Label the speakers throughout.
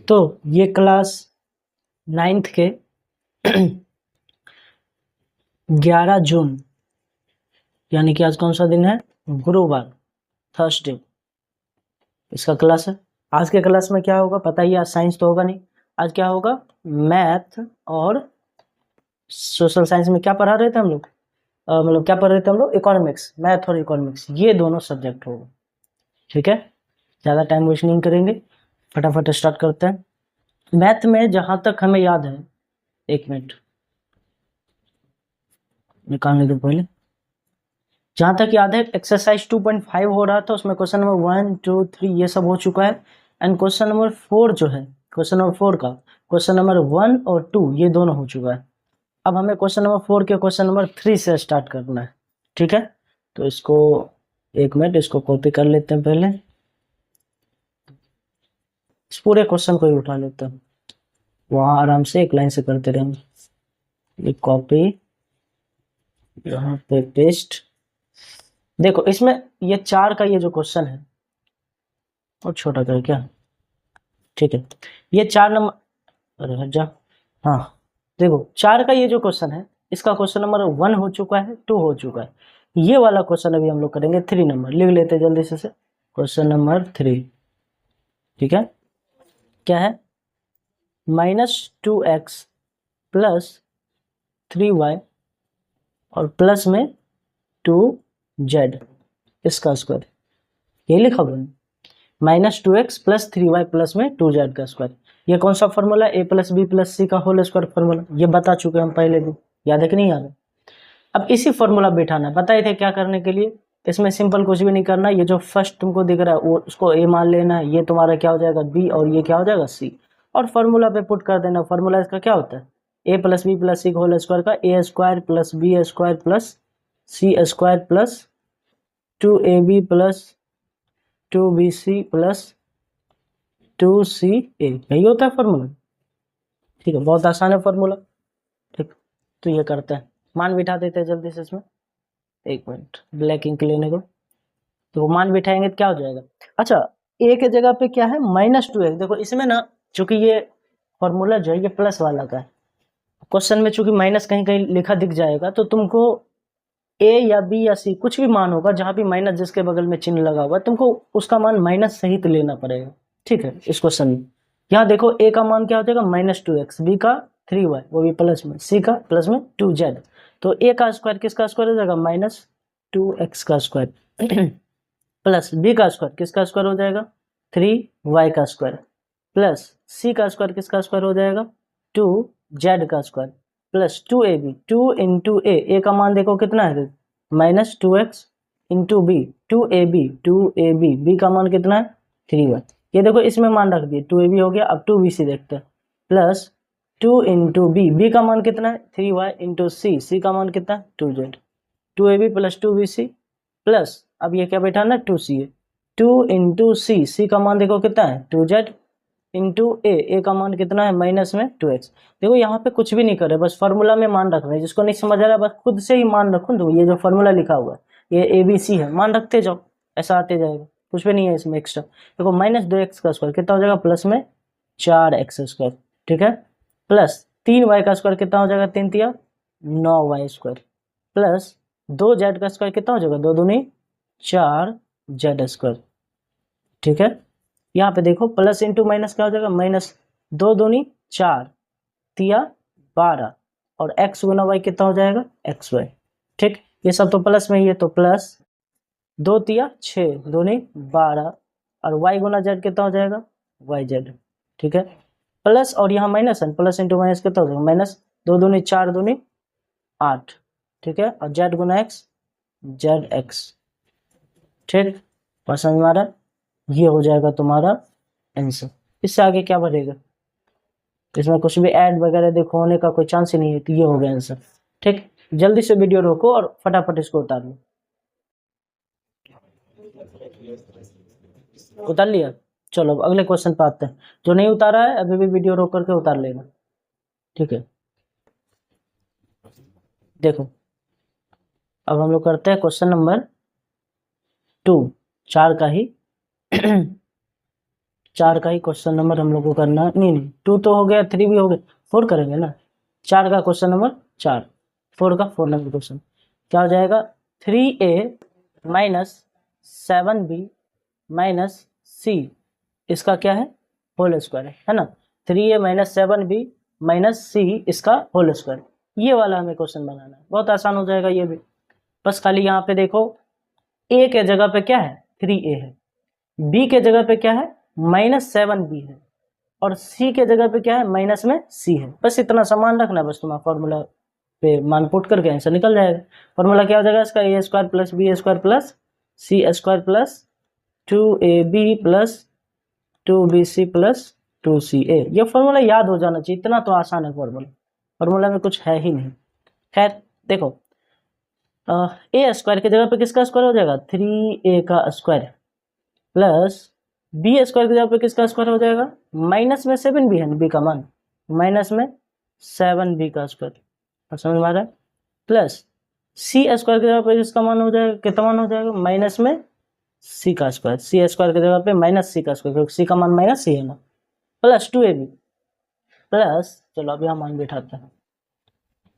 Speaker 1: तो ये class 9th के 11 जून यानी कि आज कौन सा दिन है, गुरुवार, थर्सडे, इसका क्लास है। आज के क्लास में क्या होगा पता ही है, आज साइंस तो होगा नहीं। आज क्या होगा, मैथ और सोशल साइंस में क्या पढ़ा रहे थे हम लोग, मतलब क्या पढ़ रहे थे हम लोग, इकोनॉमिक्स, मैथ और इकोनॉमिक्स, ये दोनों सब्जेक्ट होगा। ठीक है, ज़्यादा टाइम वेस्ट नहीं करेंगे, फटाफट स्टार्ट करते हैं। मैथ में जहाँ तक हमें याद है, एक मिनट निकालने दो पहले। जहाँ तक याद है एक्सरसाइज 2.5 हो रहा था, उसमें क्वेश्चन नंबर 1, 2, 3 ये सब हो चुका है। एंड क्वेश्चन नंबर 4 जो है, क्वेश्चन नंबर 4 का क्वेश्चन नंबर 1 और 2 ये दोनों हो चुका है। अब हमें क्वेश्चन नंबर 4 के क्वेश्चन नंबर 3 से स्टार्ट करना है। ठीक है, तो इसको एक मिनट, इसको कॉपी कर लेते हैं पहले, इस पूरे क्वेश्चन को ही उठा लेते हैं, वहाँ आराम से एक लाइन से करते रहेंगे। ये कॉपी, यहाँ पे पेस्ट। देखो इसमें ये 4 का ये जो क्वेश्चन है, और छोटा कर क्या, ठीक है, ये 4 नंबर, अरे हट जा, हाँ देखो 4 का ये जो क्वेश्चन है, इसका क्वेश्चन नंबर 1 हो चुका है, 2 हो चुका है। ये वाला क्वेश्चन अभी हम लोग करेंगे 3 नंबर, लिख लेते हैं जल्दी से क्वेश्चन नंबर 3। ठीक है, क्या है, -2x प्लस 3y और प्लस में 2z इसका स्क्वायर, ये लिखा हुआ है, -2x प्लस 3y प्लस में 2z का स्क्वायर। ये कौन सा formula, a plus B plus C का होल स्क्वायर फॉर्मूला, ये बता चुके हम पहले भी, याद है कि नहीं याद है। अब इसी फॉर्मूला बैठाना है, बताए थे क्या करने के लिए। इसमें सिंपल कुछ भी नहीं करना, ये जो फर्स्ट तुमको दिख रहा है वो उसको a मान लेना है, ये तुम्हारा क्या हो जाएगा b और ये क्या हो जाएगा c, और फॉर्मूला पे पुट कर देना। फॉर्मूला इसका क्या होता है, a plus B plus C का होल स्क्वायर का a square plus B square plus C square plus 2ab plus 2bc plus 2ca, यही होता है फॉर्मूला। ठीक है, बहुत आसान है फॉर्मूला। ठीक, तो ये करते हैं, मान बिठा देते हैं जल्दी से इसमें, एक मिनट ब्लैक इंक लेने को, तो मान बिठाएंगे तो क्या हो जाएगा। अच्छा, a के जगह पे क्या है, -2x। देखो इसमें ना, चूंकि ये फॉर्मूला जो है ये प्लस वाला का है, क्वेश्चन में चूंकि माइनस कहीं कहीं लिखा दिख जाएगा, तो तुमको a या b या c कुछ भी मान होगा, जहां भी माइनस जिसके बगल में चिन्ह लगा हुआ है, तुमको उसका मान माइनस सहित लेना पड़ेगा। ठीक है, इस क्वेश्चन में यहाँ देखो a का मान क्या हो जाएगा, -2x, b का 3y वो भी प्लस में, c का प्लस में 2z, तो a का स्क्वायर किसका स्क्वायर हो जाएगा, -2x का स्क्वायर प्लस b का स्क्वायर किसका स्क्वायर हो जाएगा, 3y का स्क्वायर प्लस c का स्क्वायर किसका स्क्वायर हो जाएगा, 2z का square plus 2ab, 2 into a का मान देखो कितना है, -2x into b, 2ab, b का मान कितना है, 3y। ये देखो इसमें मान रख दिए, 2ab हो गया। अब 2bc देखते हैं, प्लस 2 इंटू b का मान कितना है, 3y इंटू c का मान कितना है, 2z, 2ab plus 2bc plus, अब ये क्या बैठाना है, 2c है, 2 इंटू सी का मान देखो कितना है, 2z इंटू ए का मान कितना है, माइनस में 2x। देखो यहाँ पे कुछ भी नहीं करे, बस फॉर्मूला में मान रख रहे हैं, जिसको नहीं समझ आ रहा है बस खुद से ही मान रखो। तो ये जो फॉर्मूला लिखा हुआ है ये ABC है, मान रखते जाओ, ऐसा आते जाएगा, कुछ भी नहीं है इसमें एक्स्ट्रा। देखो -2x का स्क्वायर कितना हो जाएगा, प्लस में 4x स्क्वायर, ठीक है, प्लस 3y का स्क्वायर कितना हो जाएगा, 3 तिया 9y स्क्वायर प्लस 2z का स्क्वायर कितना हो जाएगा, 2 दूनी 4z स्क्वायर। ठीक है, यहाँ पे देखो प्लस इंटू माइनस क्या हो जाएगा, माइनस 2 दूनी 4 तिया 12 और x गुना y कितना हो जाएगा, xy। ठीक, ये सब तो प्लस में ही है, तो प्लस 2 तिया 6 दूनी 12 और y गुना z कितना हो जाएगा, yz। ठीक है, प्लस और यहाँ माइनस है, प्लस इंटू माइनस कितना हो जाएगा, माइनस 2 दूनी 4 दूनी 8। ठीक है, और z गुना x zx। ठीक, समझ में आ रहा है, ये हो जाएगा तुम्हारा आंसर। इससे आगे क्या बढ़ेगा, इसमें कुछ भी ऐड वगैरह देखो होने का कोई चांस ही नहीं है, तो ये हो गया आंसर। ठीक, जल्दी से वीडियो रोको और फटाफट इसको उतार लो। उतार लिया, चलो अब अगले क्वेश्चन पे आते हैं। जो नहीं उतारा है अभी भी वीडियो रोक करके उतार लेना। ठीक है, देखो अब हम लोग करते हैं क्वेश्चन नंबर 2, 4 का ही 4 का ही क्वेश्चन नंबर हम लोग को करना, नहीं 2 तो हो गया, 3 भी हो गया, 4 करेंगे ना। 4 का क्वेश्चन नंबर 4, 4 का 4 नंबर क्वेश्चन क्या हो जाएगा, 3a minus 7b minus c, इसका क्या है, होल स्क्वायर है ना। 3a minus 7b minus c इसका होल स्क्वायर, ये वाला हमें क्वेश्चन बनाना है। बहुत आसान हो जाएगा ये भी। बस खाली यहाँ पे देखो, a के जगह पे क्या है, 3a है, b के जगह पे क्या है, माइनस 7b है, और c के जगह पे क्या है, माइनस में c है। बस इतना सामान रखना है, बस तुम्हारा फॉर्मूला पे मान पुट करके आंसर निकल जाएगा। फॉर्मूला क्या हो जाएगा इसका, A square plus B square plus C square plus 2ab plus 2bc plus 2ca। ये फॉर्मूला याद हो जाना चाहिए, इतना तो आसान है फॉर्मूला, फॉर्मूला में कुछ है ही नहीं। खैर देखो, ए स्क्वायर की जगह पे किसका स्क्वायर हो जाएगा, 3a का स्क्वायर प्लस बी स्क्वायर की जगह पे किसका स्क्वायर हो जाएगा, माइनस में 7b है बी का मान, माइनस में 7b का स्क्वायर, समझ में आ रहा है, प्लस सी स्क्वायर की जगह पे किसका मान हो जाएगा, कितना मान हो जाएगा, माइनस में सी का स्क्वायर, सी स्क्वायर की जगह पे माइनस सी का स्क्वायर, क्योंकि सी का मान माइनस सी है ना, प्लस 2ab प्लस, चलो अब यहाँ मान बिठाते हैं,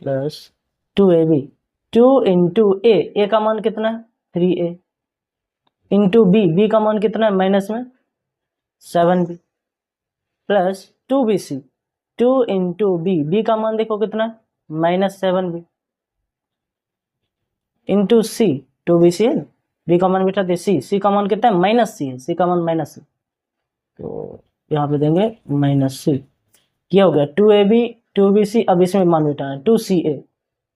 Speaker 1: प्लस 2ab, 2 इंटू ए का मान कितना है, 3a, इंटू बी का मान कितना है, माइनस में 7b, plus 2bc, 2 into B का मान देखो कितना है, माइनस 7b, इंटू सी, 2bc है ना, बी का मान बिठा दे सी का मान कितना है, माइनस सी है, सी का मान माइनस सी, तो यहाँ पे देंगे माइनस सी। क्या हो गया, 2ab 2bc, अब इसमें मान बिठाना है 2ca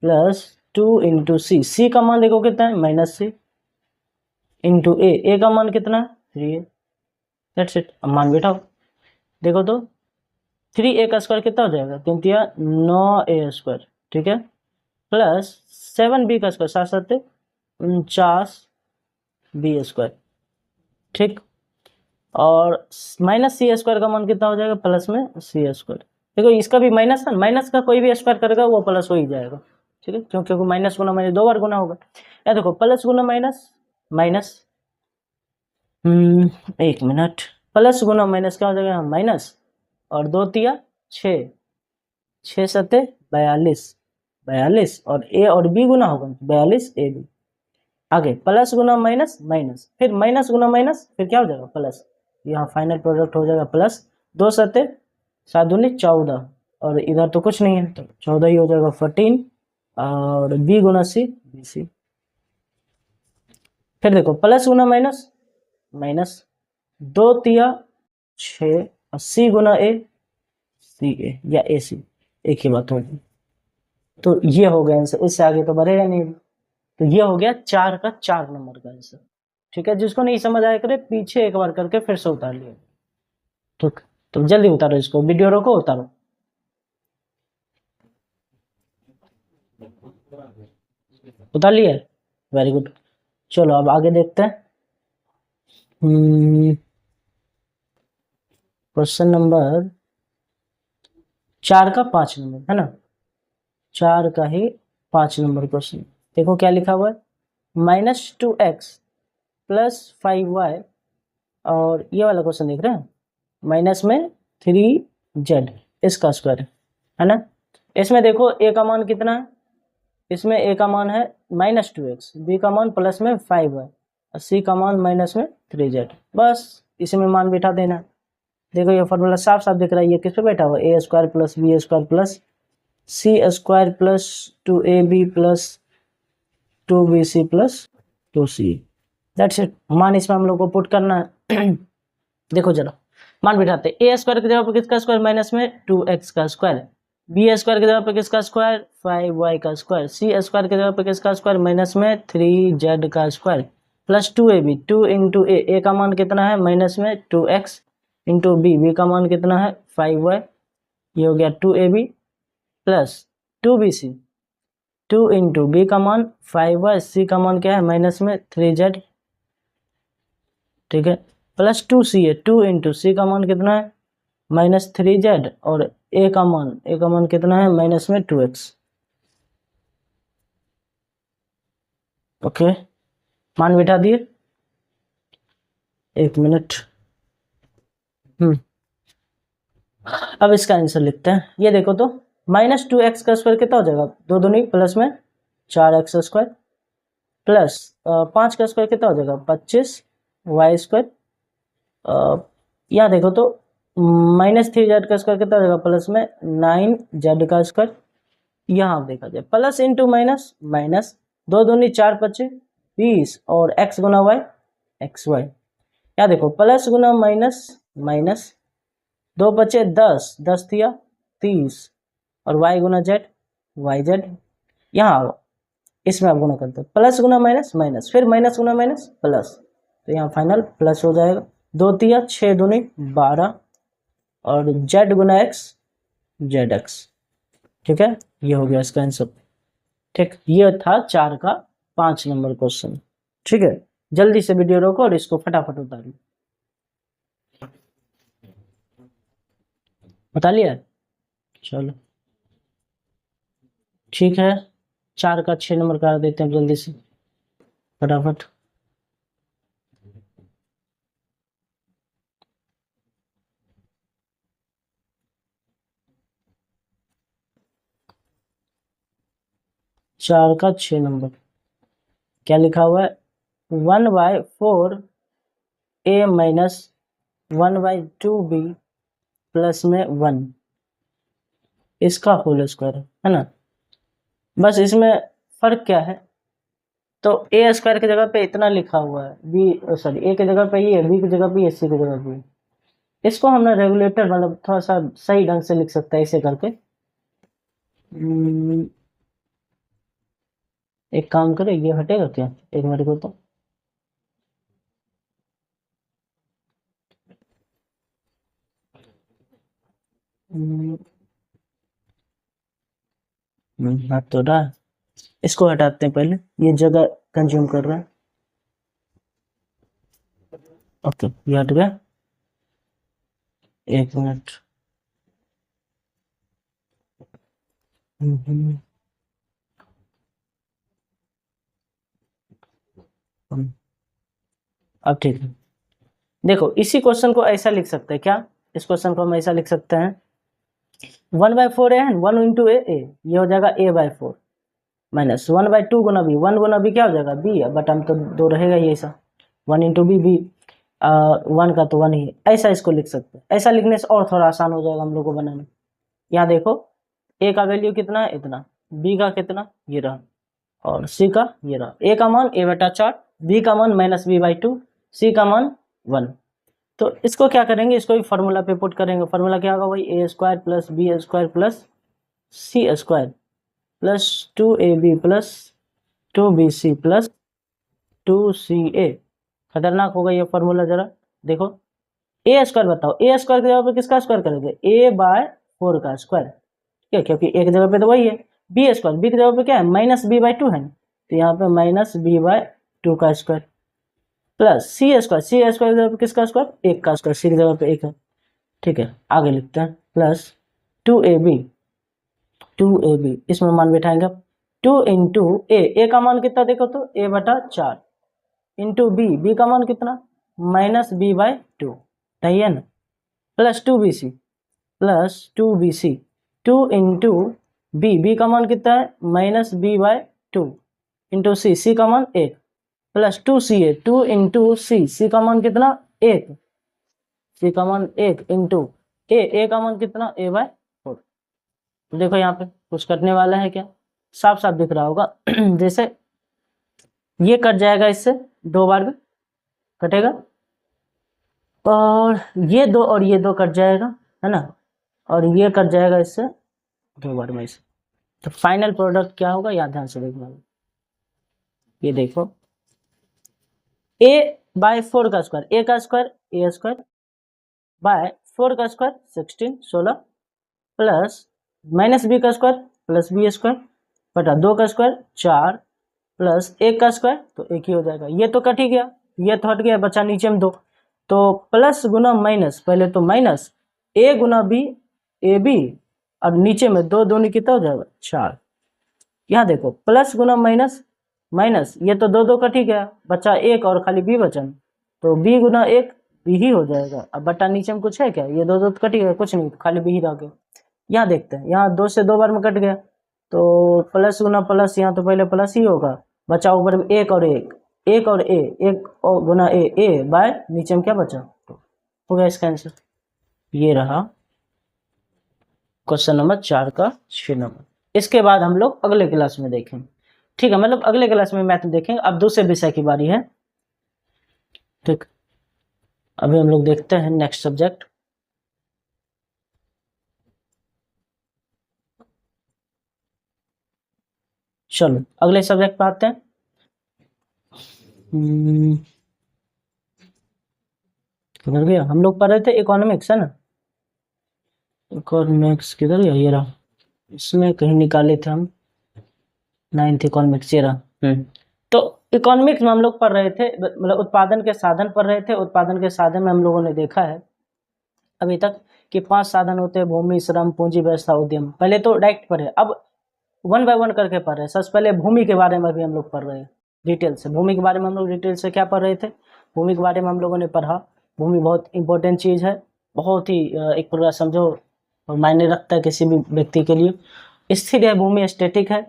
Speaker 1: प्लस 2 इंटू सी का मान देखो कितना है, माइनस सी, इंटू ए का मान कितना है, 3a, दैट्स इट। अब मान बिठाओ, देखो तो 3a का स्क्वायर कितना हो जाएगा, 3 तिया 9a स्क्वायर, ठीक है, प्लस 7b का स्क्वायर 7 7 49b स्क्वायर, ठीक, और माइनस सी स्क्वायर का मान कितना हो जाएगा, प्लस में सी स्क्वायर। देखो इसका भी माइनस है, माइनस का कोई भी स्क्वायर करेगा वो प्लस हो ही जाएगा, ठीक है, क्योंकि माइनस गुना माइनस 2 बार गुना होगा। या देखो प्लस गुना माइनस, माइनस, एक मिनट, प्लस गुना माइनस क्या हो जाएगा, माइनस, और 2 तिया 6, 6 सत्ते 42, 42, और ए और बी गुना होगा 42 ए बी। आगे प्लस गुना माइनस, माइनस, फिर माइनस गुना माइनस, फिर क्या हो जाएगा, प्लस, यहाँ फाइनल प्रोडक्ट हो जाएगा प्लस, 2 सत्ते 7 दूनी 14, और इधर तो कुछ नहीं है तो 14 ही हो जाएगा 14, और बी गुना सी बी सी। फिर देखो प्लस गुना माइनस, माइनस, 2 तिया 6, और सी गुना ए सी ए, या ए सी, एक ही बात होगी। तो ये हो गया आंसर, इससे आगे तो बढ़ेगा नहीं। तो ये हो गया 4 का 4 नंबर का आंसर, ठीक है। जिसको नहीं समझ आया करे पीछे एक बार करके फिर से उतार लिया, ठीक। तो जल्दी उतारो इसको, वीडियो रोको, उतारो। उतार लिया, वेरी गुड। चलो अब आगे देखते हैं। क्वेश्चन नंबर 4 का 5 नंबर है ना, 4 का ही 5 नंबर क्वेश्चन। देखो क्या लिखा हुआ है, -2x प्लस 5y, और ये वाला क्वेश्चन देख रहे हैं, माइनस में 3z इसका स्क्वायर है ना। इसमें देखो a का मान कितना है, इसमें a का मान है -2x, b का मान प्लस में 5y, और c का मान माइनस में 3z। बस इसमें मान बिठा देना। देखो ये फॉर्मूला साफ साफ दिख रहा है, ये किस पे बैठा हुआ है, a square plus B square plus C square plus 2ab plus 2bc plus 2c, that's it. मान इसमें हम लोग को पुट करना है। देखो जरा मान बिठाते, ए स्क्वायर की जगह पर किसका स्क्वायर, माइनस में 2x का स्क्वायर, बी स्क्वायर की जगह पर किसका स्क्वायर, 5y का स्क्वायर, सी स्क्वायर की जगह पर किसका स्क्वायर, माइनस में 3z का स्क्वायर, प्लस 2ab, 2 इंटू ए का मान कितना है, माइनस में 2x, इंटू बी का मान कितना है 5y, ये हो गया 2ab, plus 2bc, 2 into B का मान 5y, सी का मान क्या है, माइनस में 3z, ठीक है, प्लस 2c है, 2 इंटू सी का मान कितना है, -3z, और ए का मान कितना है, माइनस में 2x। ओके, मान बिठा दिए, एक मिनट। अब इसका आंसर लिखते हैं। ये देखो तो -2x का स्क्वायर कितना हो जाएगा, 2 दूनी प्लस में 4x स्क्वायर प्लस 5 का स्क्वायर कितना हो जाएगा 25y स्क्वायर। यहाँ देखो तो -3z का स्क्वायर कितना हो जाएगा प्लस में 9z का स्क्वायर। यहाँ देखा जाए प्लस इंटू माइनस माइनस, 2 दूनी 4 25 20 और x गुना y एक्स वाई। यहाँ देखो प्लस गुना माइनस माइनस, 2 बचे 10 10 थिया 30 और y गुना जेड वाई जेड। यहाँ इसमें आप गुना करते हो प्लस गुना माइनस माइनस, फिर माइनस गुना माइनस प्लस, तो यहाँ फाइनल प्लस हो जाएगा। 2 तिया 6 दूनी 12 और जेड गुना एक्स जेड एक्स। ठीक है, ये हो गया इसका आंसर। ठीक, ये था 4 का 5 नंबर क्वेश्चन। ठीक है, जल्दी से वीडियो रोको और इसको फटाफट उतार लो। बता लिया, चलो ठीक है। 4 का 6 नंबर कर देते हैं जल्दी से फटाफट। चार का 6 नंबर क्या लिखा हुआ है, 1/4 a माइनस 1/2b प्लस में 1 इसका होल स्क्वायर है ना। बस इसमें फर्क क्या है, तो ए स्क्वायर की जगह पे इतना लिखा हुआ है, बी सॉरी ए की जगह पे ये, बी की जगह पे ये, सी की जगह पे। इसको हमने रेगुलेटर मतलब थोड़ा सा सही ढंग से लिख सकता है इसे करके। एक काम करे, ये हटेगा क्या एक मिनट को, तो हट तो रहा है, इसको हटाते हैं पहले, ये जगह कंज्यूम कर रहा है। ओके, ये हट गया, एक मिनट। अब ठीक है, देखो इसी क्वेश्चन को ऐसा लिख सकते हैं क्या, इस क्वेश्चन को हम ऐसा लिख सकते हैं 1/4 है 1 इंटू ए, ये हो जाएगा a/4 माइनस 1/2 गुना बी, 1 गुना बी क्या हो जाएगा बी, बट हम तो 2 रहेगा ये ऐसा, 1 इंटू बी बी, 1 का तो 1 ही, ऐसा इसको लिख सकते हैं। ऐसा लिखने से और थोड़ा आसान हो जाएगा हम लोग को बनाना। यहाँ देखो ए का वैल्यू कितना है इतना, बी का कितना ये रहा, और सी का ये रहा। ए का मान a/4, बी का मान -b/2, सी का मान 1। तो इसको क्या करेंगे, इसको भी फार्मूला पे पुट करेंगे। फार्मूला क्या होगा वही, a square plus B square plus C square plus 2ab plus 2bc plus 2ca। खतरनाक होगा ये फार्मूला, जरा देखो। ए स्क्वायर बताओ, ए स्क्वायर की जगह पे किसका स्क्वायर करेंगे, a/4 का स्क्वायर, ठीक है, क्योंकि एक जगह पे तो वही है। बी स्क्वायर, बी की जगह पे क्या है -b/2 है, तो यहाँ पे -b/2 का स्क्वायर प्लस सी स्क्वायर, सी स्क्वायर की जगह पे किसका स्क्वायर, एक का स्क्वायर, सी की जगह पे एक है। ठीक है, आगे लिखते हैं प्लस 2ab इसमें मान बैठाएंगे। 2 इंटू ए का मान कितना देखो तो a/4 इंटू बी का मान कितना -b/2 सही है ना, प्लस 2bc 2 इंटू बी का मान कितना है -b/2 इंटू सी का मान 1 प्लस 2ca 2 इंटू सी का मान कितना 1, सी का मान 1 इंटू ए का मान कितना a/4। तो देखो यहाँ पे कुछ कटने वाला है क्या, साफ साफ दिख रहा होगा जैसे ये कट जाएगा, इससे 2 बार में कटेगा, और ये 2 और ये 2 कट जाएगा है ना, और ये कट जाएगा इससे 2 बार में इसे। तो फाइनल प्रोडक्ट क्या होगा, यहाँ ध्यान से देखना। ये देखो a/4 का स्क्वायर, a का स्क्वायर a स्क्वायर बाय 4 का स्क्वायर 16 प्लस -b का स्क्वायर प्लस b स्क्वायर बटा 2 का स्क्वायर 4 प्लस 1 का स्क्वायर, तो 1 ही हो जाएगा। ये तो कट ही गया, ये तो हट गया, बचा नीचे में 2। तो प्लस गुना माइनस, पहले तो minus a Guna b ab, और नीचे में 2 दूनी कितना हो जाएगा 4। यहाँ देखो प्लस गुना माइनस माइनस, ये तो 2 2 कट ही गया, बचा 1 और खाली b बचा, तो b गुना 1 बी ही हो जाएगा। अब बटा नीचे में कुछ है क्या, ये दो दो तो कट ही गया, कुछ नहीं, खाली बी ही रह गया। यहाँ देखते हैं, यहाँ 2 से 2 बार में कट गया, तो प्लस गुना प्लस, यहाँ तो पहले प्लस ही होगा, बचा ऊपर में एक और एक, एक और ए, एक और गुना ए बाय नीचे में क्या बचा, हो गया इसका आंसर। ये रहा क्वेश्चन नंबर 4 का 6 नंबर। इसके बाद हम लोग अगले क्लास में देखेंगे, ठीक है, मतलब अगले क्लास में मैथ देखेंगे। अब दूसरे विषय की बारी है, ठीक। अभी हम लोग देखते हैं नेक्स्ट सब्जेक्ट। चलो अगले सब्जेक्ट पे आते हैं। किधर गया, हम लोग पढ़ रहे थे इकोनॉमिक्स है ना, इकोनॉमिक्स किधर गया, ये रहा, इसमें कहीं निकाले थे हम, 9th इकोनॉमिक्स, ये रहा। तो इकोनॉमिक्स में हम लोग पढ़ रहे थे, मतलब उत्पादन के साधन पढ़ रहे थे। उत्पादन के साधन में हम लोगों ने देखा है अभी तक कि 5 साधन होते हैं, भूमि, श्रम, पूंजी, व्यवस्था, उद्यम। पहले तो डायरेक्ट पढ़े, अब 1 बाय 1 करके पढ़ रहे हैं। सबसे पहले भूमि के बारे में भी हम लोग पढ़ रहे हैं डिटेल से। भूमि के बारे में हम लोग डिटेल से क्या पढ़ रहे थे, भूमि के बारे में हम लोगों ने पढ़ा, भूमि बहुत इंपॉर्टेंट चीज़ है, बहुत ही एक प्रकार समझो और मायने रखता है किसी भी व्यक्ति के लिए। स्थिर है भूमि, स्टैटिक है।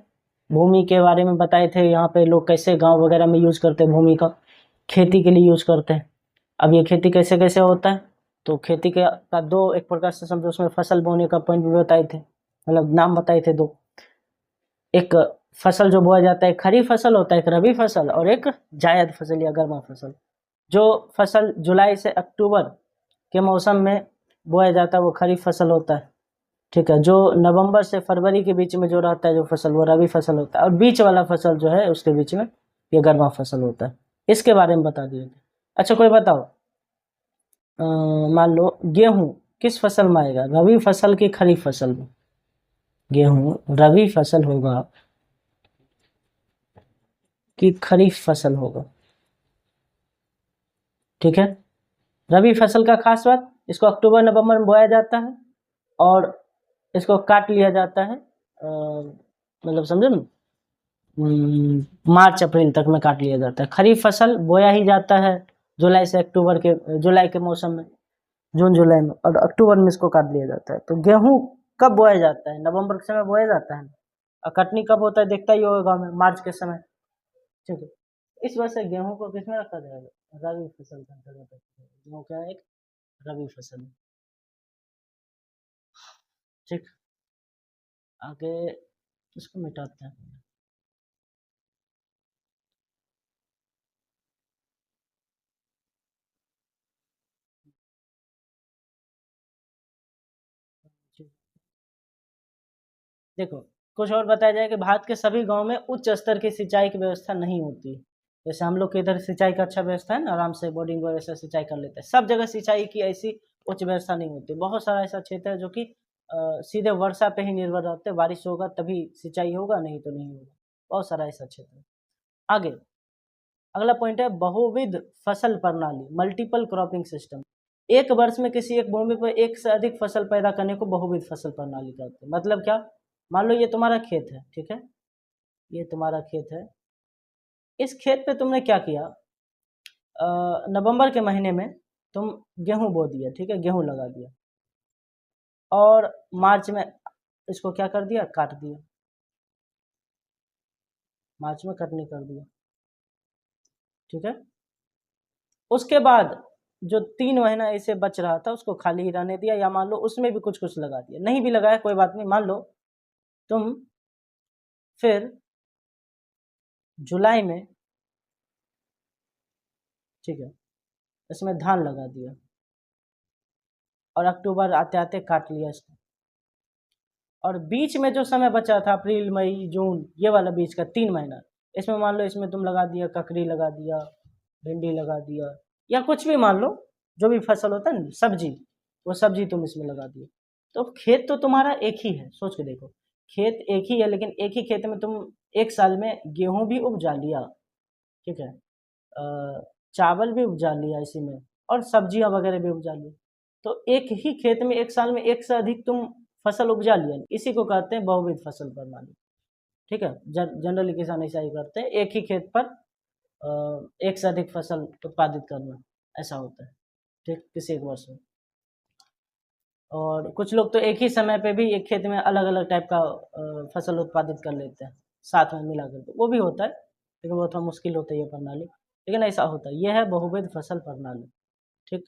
Speaker 1: भूमि के बारे में बताए थे, यहाँ पे लोग कैसे गांव वगैरह में यूज करते हैं भूमि का, खेती के लिए यूज करते हैं। अब ये खेती कैसे कैसे होता है, तो खेती का दो एक प्रकार से समझो, उसमें फसल बोने का पॉइंट भी बताए थे, मतलब नाम बताए थे दो। एक फसल जो बोया जाता है, खरीफ फसल होता है, एक रबी फसल, और एक जायद फसल या गर्मा फसल। जो फसल जुलाई से अक्टूबर के मौसम में बोया जाता है वो खरीफ फसल होता है, ठीक है। जो नवंबर से फरवरी के बीच में जो रहता है जो फसल, वो रबी फसल होता है। और बीच वाला फसल जो है उसके बीच में ये गर्मा फसल होता है। इसके बारे में बता दिए। अच्छा कोई बताओ, मान लो गेहूं किस फसल में आएगा, रबी फसल की खरीफ फसल में? गेहूं रबी फसल होगा कि खरीफ फसल होगा, ठीक है। रबी फसल का खास बात, इसको अक्टूबर नवंबर में बोया जाता है और इसको काट लिया जाता है, मतलब समझे ना, मार्च अप्रैल तक में काट लिया जाता है। खरीफ फसल बोया ही जाता है जुलाई से अक्टूबर के, जुलाई के मौसम में, जून जुलाई में, और अक्टूबर में इसको काट लिया जाता है। तो गेहूं कब बोया जाता है, नवंबर के समय बोया जाता है, और कटनी कब होता है देखता ही होगा गाँव में, मार्च के समय, ठीक है। इस वजह से गेहूं को किसमें रखा जाएगा, रबी फसल के अंतर्गत रखा जाएगा। गेहूं क्या है, एक रबी फसल है, ठीक। आगे इसको मिटाते हैं। देखो कुछ और बताया जाए कि भारत के सभी गांव में उच्च स्तर की सिंचाई की व्यवस्था नहीं होती। जैसे हम लोग के इधर सिंचाई का अच्छा व्यवस्था है ना, आराम से बोर्डिंग वगैरह से सिंचाई कर लेते हैं। सब जगह सिंचाई की ऐसी उच्च व्यवस्था नहीं होती। बहुत सारा ऐसा क्षेत्र है जो कि सीधे वर्षा पे ही निर्भर रहते हैं, बारिश होगा तभी सिंचाई होगा, नहीं तो नहीं होगा। बहुत सारा ऐसा क्षेत्र है। आगे अगला पॉइंट है बहुविध फसल प्रणाली, मल्टीपल क्रॉपिंग सिस्टम। एक वर्ष में किसी एक भूमि पर एक से अधिक फसल पैदा करने को बहुविध फसल प्रणाली कहते हैं। मतलब क्या, मान लो ये तुम्हारा खेत है, ठीक है, ये तुम्हारा खेत है। इस खेत पे तुमने क्या किया, नवंबर के महीने में तुम गेहूं बो दिया, ठीक है, गेहूं लगा दिया, और मार्च में इसको क्या कर दिया, काट दिया, मार्च में कटनी कर दिया, ठीक है। उसके बाद जो 3 महीना ऐसे बच रहा था उसको खाली ही रहने दिया, या मान लो उसमें भी कुछ कुछ लगा दिया, नहीं भी लगाया कोई बात नहीं। मान लो तुम फिर जुलाई में, ठीक है, इसमें धान लगा दिया, और अक्टूबर आते आते काट लिया इसको, और बीच में जो समय बचा था अप्रैल मई जून, ये वाला बीच का 3 महीना, इसमें मान लो इसमें तुम लगा दिया, ककड़ी लगा दिया, भिंडी लगा दिया, या कुछ भी मान लो, जो भी फसल होता है ना सब्जी, वो सब्जी तुम इसमें लगा दिए। तो खेत तो तुम्हारा एक ही है, सोच के देखो, खेत एक ही है, लेकिन एक ही खेत में तुम एक साल में गेहूं भी उपजा लिया, ठीक है, चावल भी उपजा लिया इसी में, और सब्जियां वगैरह भी उपजा ली। तो एक ही खेत में एक साल में एक से अधिक तुम फसल उपजा लिया, इसी को कहते हैं बहुविध फसल प्रणाली, ठीक है। जनरली किसान ऐसा ही करते हैं, एक ही खेत पर एक से अधिक फसल उत्पादित करना, ऐसा होता है, ठीक, किसी एक वर्ष में। और कुछ लोग तो एक ही समय पे भी एक खेत में अलग अलग टाइप का फसल उत्पादित कर लेते हैं साथ में मिला करके, वो भी होता है, लेकिन वो थोड़ा मुश्किल होता है ये प्रणाली, लेकिन ऐसा होता है। ये है बहुविध फसल प्रणाली। ठीक,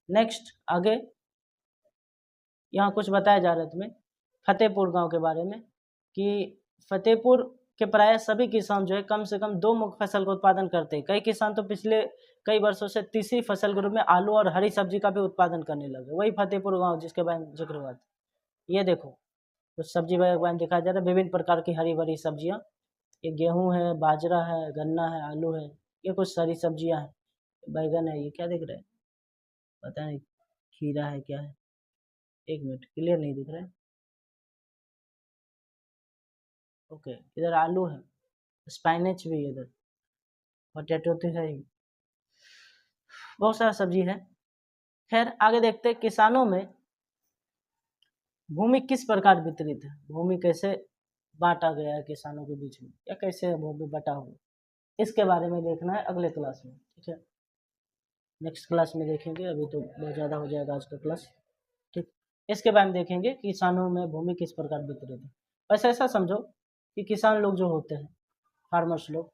Speaker 1: नेक्स्ट आगे यहाँ कुछ बताया जा रहा है तुम्हें फतेहपुर गांव के बारे में कि फतेहपुर के प्राय सभी किसान जो है कम से कम 2 मुख्य फसल का उत्पादन करते हैं। कई किसान तो पिछले कई वर्षों से तीसरी फसल के रूप में आलू और हरी सब्जी का भी उत्पादन करने लगे। वही फतेहपुर गांव जिसके बारे में जिक्र हुआ था। ये देखो कुछ सब्जी के बारे में दिखाया जा रहा है, विभिन्न प्रकार की हरी भरी सब्जियां। ये गेहूं है, बाजरा है, गन्ना है, आलू है, ये कुछ हरी सब्जियां हैं। बैगन है, ये क्या दिख रहा है पता नहीं, खीरा है क्या है, एक मिनट क्लियर नहीं दिख रहा है। ओके, इधर आलू है, स्पाइनेच भी है, इधर पोटैटो तो है ही, बहुत सारा सब्जी है। खैर आगे देखते हैं किसानों में भूमि किस प्रकार वितरित है, भूमि कैसे बांटा गया है किसानों के बीच में, या कैसे भूमि बटा हुआ, इसके बारे में देखना है अगले क्लास में। ठीक है, नेक्स्ट क्लास में देखेंगे, अभी तो बहुत ज़्यादा हो जाएगा आज का क्लास। ठीक, इसके बारे में देखेंगे किसानों में भूमि किस प्रकार वितरित है। बस ऐसा समझो कि किसान लोग जो होते हैं, फार्मर्स लोग,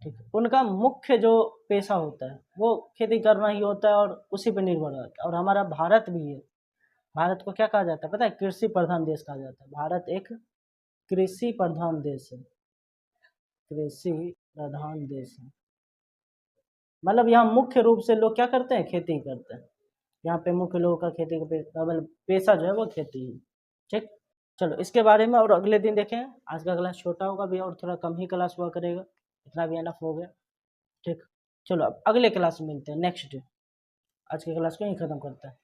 Speaker 1: ठीक है, उनका मुख्य जो पेशा होता है वो खेती करना ही होता है और उसी पर निर्भर रहता है। और हमारा भारत भी है, भारत को क्या कहा जाता है पता है, कृषि प्रधान देश कहा जाता है। भारत एक कृषि प्रधान देश है, कृषि प्रधान देश है, मतलब यहाँ मुख्य रूप से लोग क्या करते हैं, खेती करते हैं। यहाँ पे मुख्य लोगों का खेती का मतलब पेशा जो है वो खेती है। ठीक, चलो इसके बारे में और अगले दिन देखें। आज का क्लास छोटा होगा भी और थोड़ा कम ही क्लास हुआ करेगा, इतना भी एनफ हो गया। ठीक, चलो अब अगले क्लास में मिलते हैं नेक्स्ट डे। आज की क्लास को यहीं ख़त्म करते हैं।